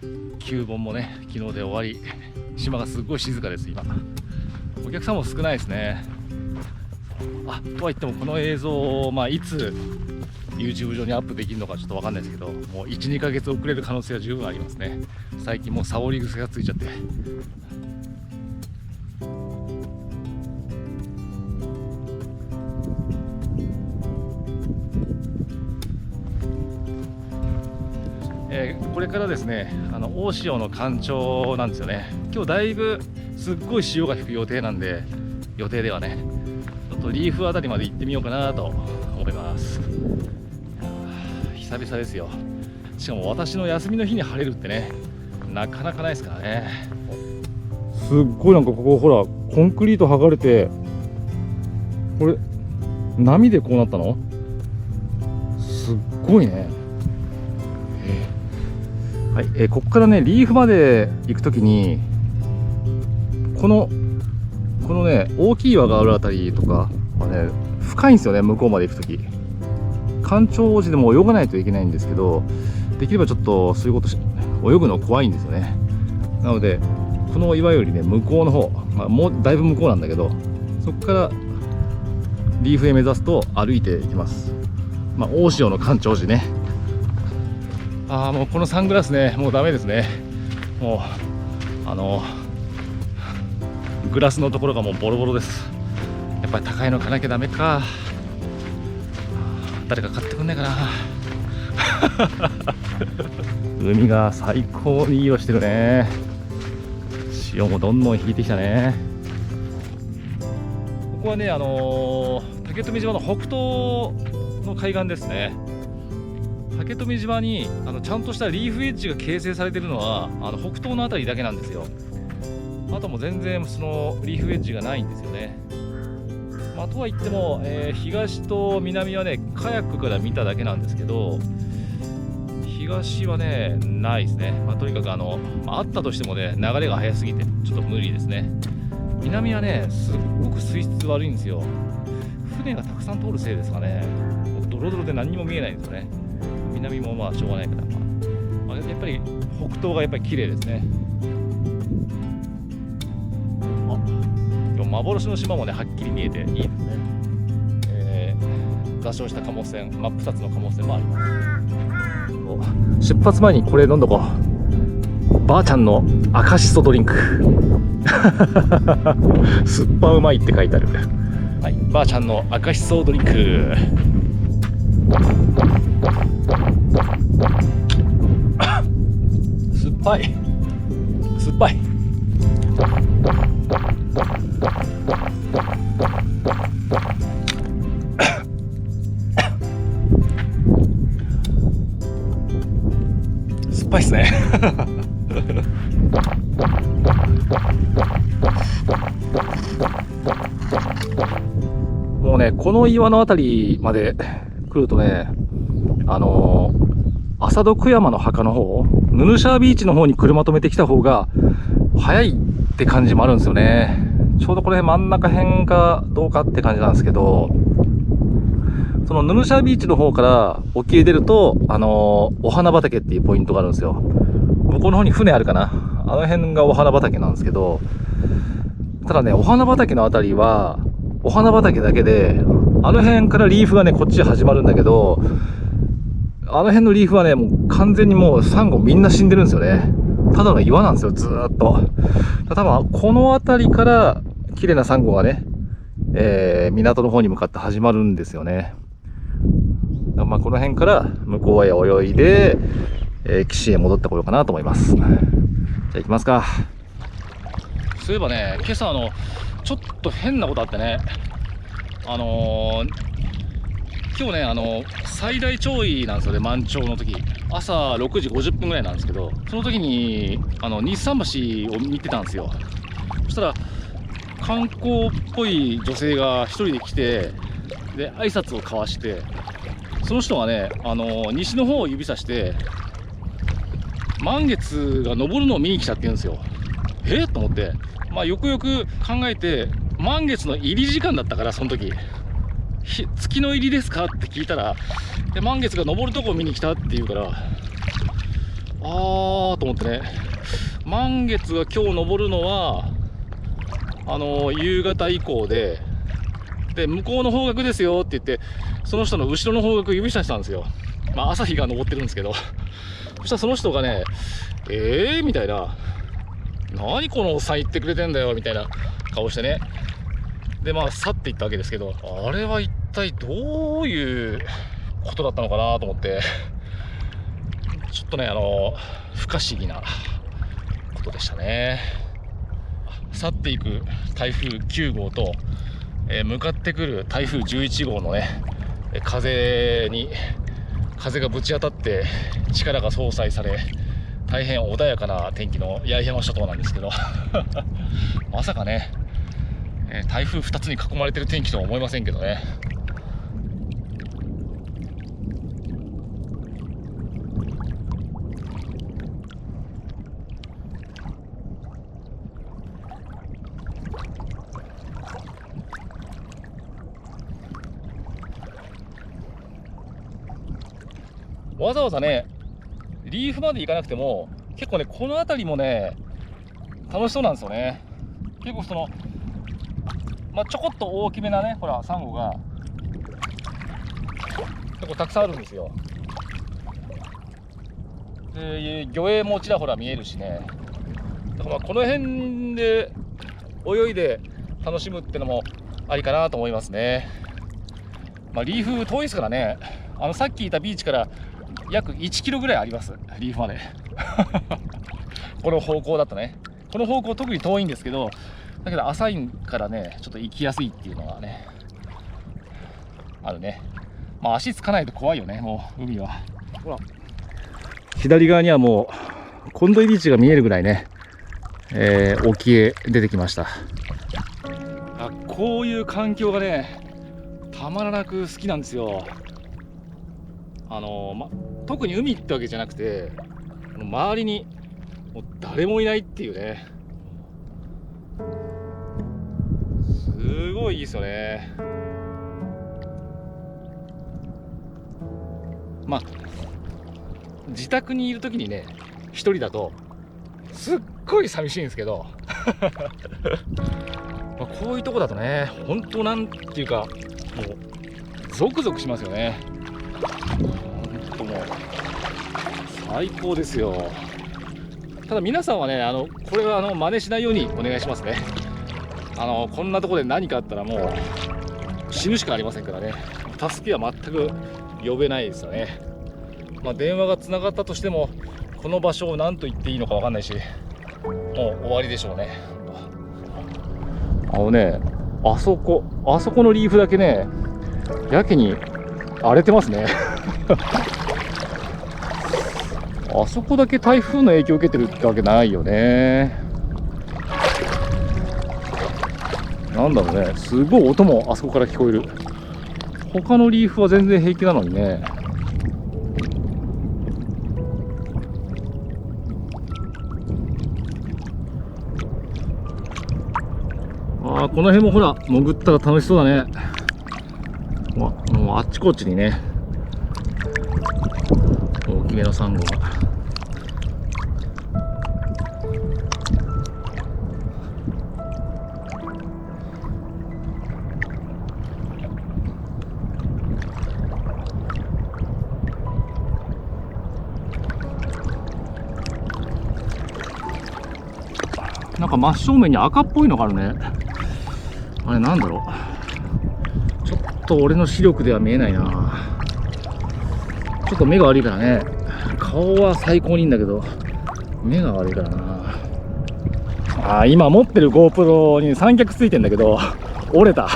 9本もね昨日で終わり、島がすごい静かです。今お客さんも少ないですね。とは言ってもこの映像を、いつ YouTube 上にアップできるのかちょっと分かんないですけど、もう 1,2 ヶ月遅れる可能性は十分ありますね。最近もうサオリ癖がついちゃって。これからですね、大潮の干潮なんですよね。今日だいぶすっごい潮が引く予定なんで、予定ではねちょっとリーフあたりまで行ってみようかなと思います。久々ですよ。しかも私の休みの日に晴れるってね、なかなかないですからね。すっごいなんかここほらコンクリート剥がれて、これ波でこうなったのすっごいね。はい、ここからねリーフまで行くときにこのね大きい岩があるあたりとかはね深いんですよね。向こうまで行くとき干潮時でも泳がないといけないんですけど、できればちょっとそういうこと泳ぐの怖いんですよね。なのでこの岩よりね向こうの方、もうだいぶ向こうなんだけど、そこからリーフへ目指すと歩いていきます。大潮の干潮時ね。もうこのサングラスねもうダメですね。もうグラスのところがもうボロボロです。やっぱり高いの買わなきゃダメか。誰か買ってくんないかな海が最高にいい色してるね。潮もどんどん引いてきたね。ここはね竹富島の北東の海岸ですね。竹富島にちゃんとしたリーフエッジが形成されているのは北東の辺りだけなんですよ。あとも全然そのリーフエッジがないんですよね。とは言っても、東と南はねカヤックから見ただけなんですけど、東はねないですね。とにかくあったとしてもね流れが速すぎてちょっと無理ですね。南はねすっごく水質悪いんですよ。船がたくさん通るせいですかね。もうドロドロで何にも見えないんですよね。南もしょうがないから、やっぱり北東がやっぱり綺麗ですね。今日幻の島もねはっきり見えていいですね。座礁した貨物船、真っ二つの貨物船もあります。出発前にこれ飲んどこう。ばあちゃんの赤しそドリンクすっぱうまいって書いてある。はい、ばあちゃんの赤しそドリンク酸っぱい酸っぱい。酸っぱいっすねもうねこの岩のあたりまで来るとね浅戸久山の墓の方、ヌルシャービーチの方に車止めてきた方が早いって感じもあるんですよね。ちょうどこれ真ん中辺かどうかって感じなんですけど、そのヌルシャービーチの方から沖へ出るとお花畑っていうポイントがあるんですよ。向こうの方に船あるかな、あの辺がお花畑なんですけど、ただねお花畑のあたりはお花畑だけで、あの辺からリーフがねこっち始まるんだけど、あの辺のリーフはねもう完全にもうサンゴみんな死んでるんですよね。ただの岩なんですよずーっと。多分この辺りから綺麗なサンゴがね、港の方に向かって始まるんですよね。この辺から向こうへ泳いで、岸へ戻ってこようかなと思います。じゃあ行きますか。そういえばね今朝ちょっと変なことあってね、今日ね最大潮位なんですよね。満潮の時朝6時50分ぐらいなんですけど、その時に日産橋を見てたんですよ。そしたら観光っぽい女性が一人で来て、で挨拶を交わして、その人がね西の方を指さして満月が昇るのを見に来たって言うんですよ。と思って、よくよく考えて満月の入り時間だったから、その時月の入りですかって聞いたら、満月が昇るとこを見に来たって言うから、とと思ってね。満月が今日昇るのは夕方以降で、向こうの方角ですよって言って、その人の後ろの方角指さしたんですよ。まあ朝日が昇ってるんですけど、そしたらその人がね、みたいな、何このおっさん言ってくれてんだよみたいな顔してね。でまあ去っていったわけですけど、あれは一体どういうことだったのかなと思って、ちょっとね不可思議なことでしたね。去っていく台風9号と、向かってくる台風11号のね、風がぶち当たって力が相殺され、大変穏やかな天気の八重山諸島なんですけどまさかね、台風2つに囲まれてる天気とは思いませんけどね。わざわざねリーフまで行かなくても結構ね、この辺りもね楽しそうなんですよね。結構ちょこっと大きめなね、ほらサンゴが結構たくさんあるんですよ。で魚影もちらほら見えるしね。だからこの辺で泳いで楽しむってのもありかなと思いますね。リーフ遠いですからね。さっきいたビーチから約1キロぐらいあります、リーフまでこの方向だとね。この方向特に遠いんですけど、だけど浅いからね、ちょっと行きやすいっていうのがねあるね。足つかないと怖いよね、もう海は。ほら左側にはもうコンドイビーチが見えるぐらいね、沖へ出てきました。こういう環境がねたまらなく好きなんですよ。特に海ってわけじゃなくて、周りにもう誰もいないっていうね、すごいいいですよね。自宅にいる時にね一人だとすっごい寂しいんですけどこういうとこだとね、本当なんていうか、もうゾクゾクしますよね。本当もう最高ですよ。ただ皆さんはねこれは真似しないようにお願いしますね。こんなところで何かあったらもう死ぬしかありませんからね。助けは全く呼べないですよね。電話がつながったとしてもこの場所を何と言っていいのか分かんないし、もう終わりでしょうね。あそこのリーフだけねやけに荒れてますねあそこだけ台風の影響を受けてるってわけないよね。なんだろうね、すごい音もあそこから聞こえる。他のリーフは全然平気なのにね。この辺もほら潜ったら楽しそうだね。もうあっちこっちにね大きめのサンゴが。なんか真正面に赤っぽいのがあるね。あれなんだろう。ちょっと俺の視力では見えないな。ちょっと目が悪いからね。顔は最高にいいんだけど目が悪いからな。今持ってる GoPro に三脚ついてんだけど折れた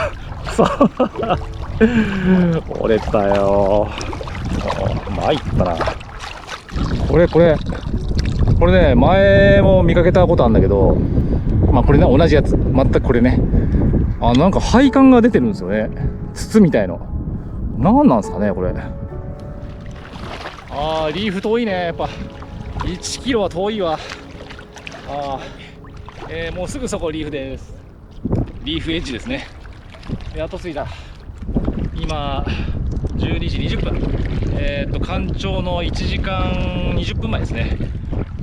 折れたよ。参ったな。これね、前も見かけたことあるんだけど、これね、同じやつ。全くこれね。なんか配管が出てるんですよね。筒みたいの。何なんですかね、これ。リーフ遠いね。やっぱ、1キロは遠いわ。もうすぐそこリーフです。リーフエッジですね。やっと着いた。今、12時20分。干潮の1時間20分前ですね。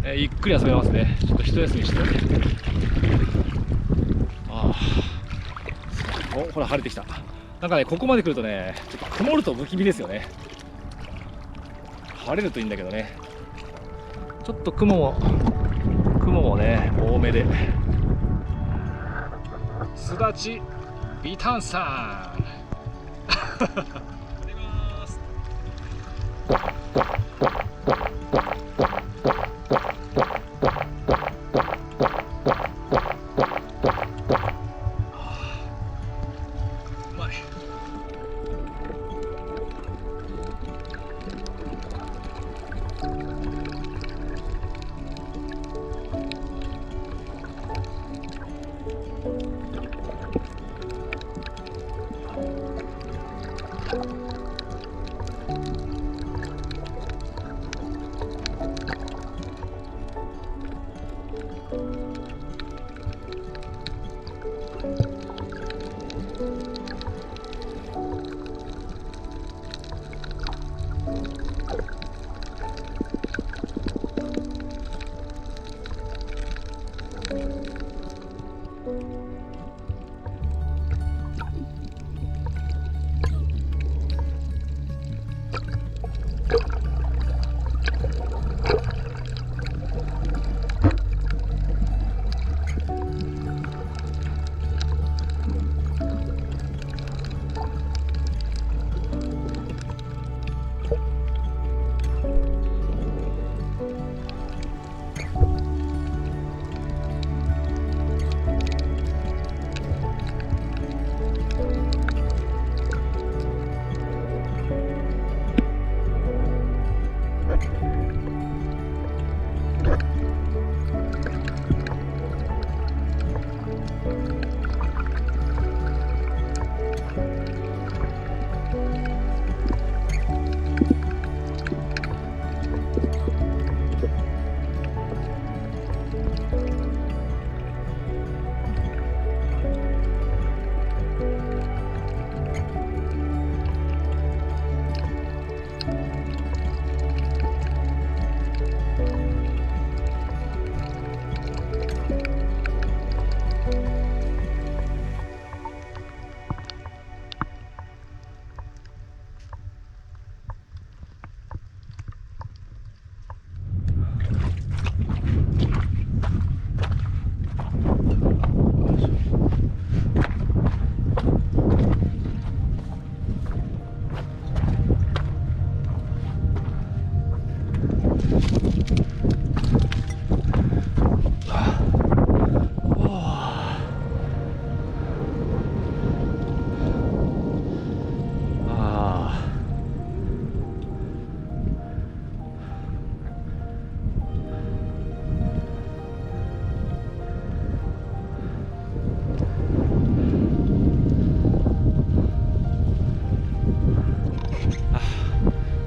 ゆっくり遊べますね。ちょっと一休みして。お、ほら晴れてきた。なんかね、ここまで来るとね、ちょっと曇ると不気味ですよね。晴れるといいんだけどね。ちょっと雲もね多めで。すだちビタンさん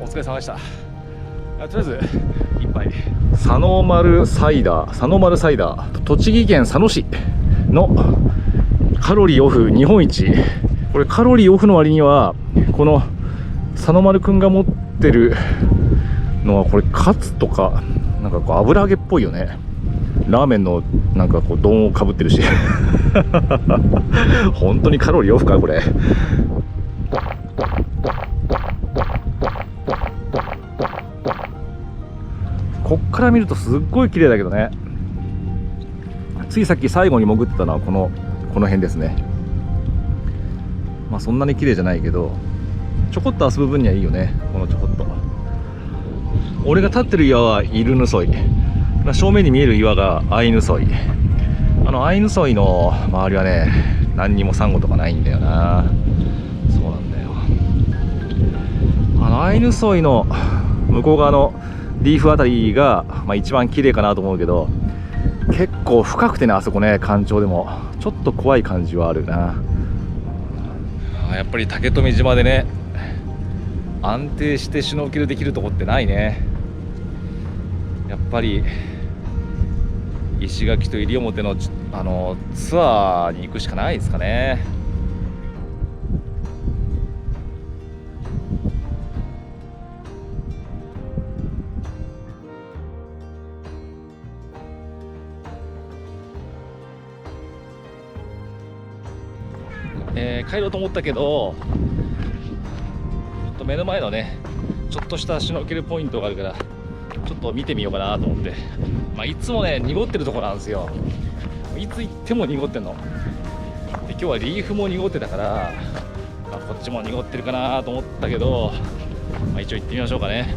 お疲れ様でした。とりあえず一杯佐野丸サイダー、栃木県佐野市のカロリーオフ日本一。これカロリーオフの割にはこの佐野丸くんが持ってるのはこれカツとかなんかこう油揚げっぽいよね。ラーメンのなんかこう丼をかぶってるし本当にカロリーオフかこれ。こっから見るとすっごい綺麗だけどね。ついさっき最後に潜ってたのはこの辺ですね。まあそんなに綺麗じゃないけどちょこっと遊ぶ分にはいいよね。このちょこっと俺が立ってる岩はイルヌソイ、正面に見える岩がアイヌソイ。アイヌソイの周りはね何にもサンゴとかないんだよな。そうなんだよ。アイヌソイの向こう側のリーフあたりが、一番綺麗かなと思うけど結構深くてね、あそこね干潮でもちょっと怖い感じはあるな。やっぱり竹富島でね安定してシュノーケルできるとこってないね。やっぱり石垣と西表の、ツアーに行くしかないですかね。帰ろうと思ったけど、ちょっと目の前のねちょっとしたシュノーケルポイントがあるから、ちょっと見てみようかなと思って。いつもね濁ってるところなんですよ。いつ行っても濁ってんので、今日はリーフも濁ってたから、こっちも濁ってるかなと思ったけど、一応行ってみましょうかね。